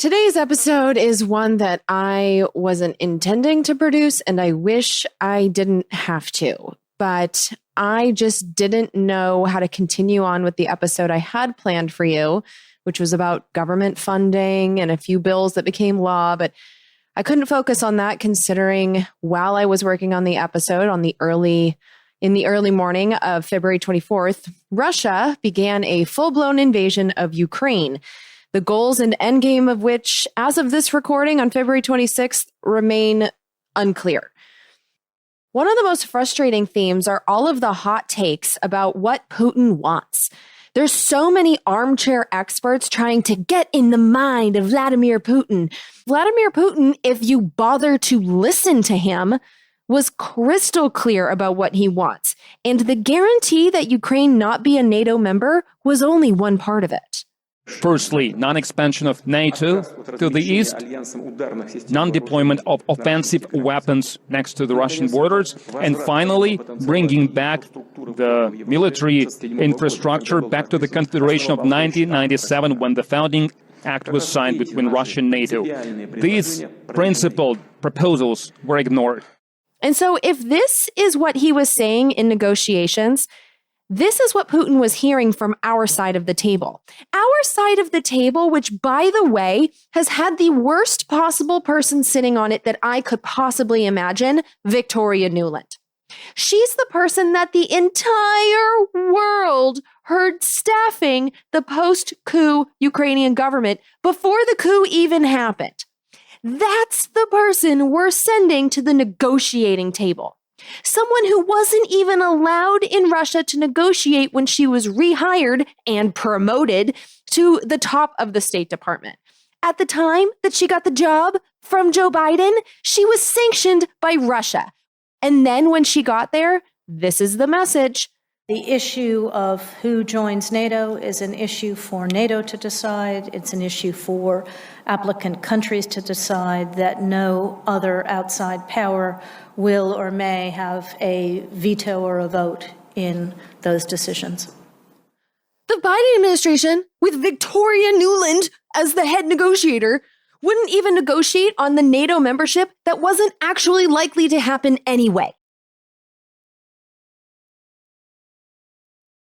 Today's episode is one that I wasn't intending to produce, and I wish I didn't have to. But I just didn't know how to continue on with the episode I had planned for you, which was about government funding and a few bills that became law. But I couldn't focus on that considering while I was working on the episode in the early morning of February 24th, Russia began a full-blown invasion of Ukraine. The goals and endgame of which, as of this recording on February 26th, remain unclear. One of the most frustrating themes are all of the hot takes about what Putin wants. There's so many armchair experts trying to get in the mind of Vladimir Putin. Vladimir Putin, if you bother to listen to him, was crystal clear about what he wants. And the guarantee that Ukraine not be a NATO member was only one part of it. Firstly, non-expansion of NATO to the east, non-deployment of offensive weapons next to the Russian borders, and finally, bringing back the military infrastructure back to the Confederation of 1997 when the founding act was signed between Russia and NATO. These principled proposals were ignored. And so if this is what he was saying in negotiations, this is what Putin was hearing from our side of the table. Our side of the table, which, by the way, has had the worst possible person sitting on it that I could possibly imagine, Victoria Nuland. She's the person that the entire world heard staffing the post-coup Ukrainian government before the coup even happened. That's the person we're sending to the negotiating table. Someone who wasn't even allowed in Russia to negotiate when she was rehired and promoted to the top of the State Department. At the time that she got the job from Joe Biden, she was sanctioned by Russia. And then when she got there, this is the message. The issue of who joins NATO is an issue for NATO to decide. It's an issue for applicant countries to decide, that no other outside power will or may have a veto or a vote in those decisions. The Biden administration, with Victoria Nuland as the head negotiator, wouldn't even negotiate on the NATO membership that wasn't actually likely to happen anyway.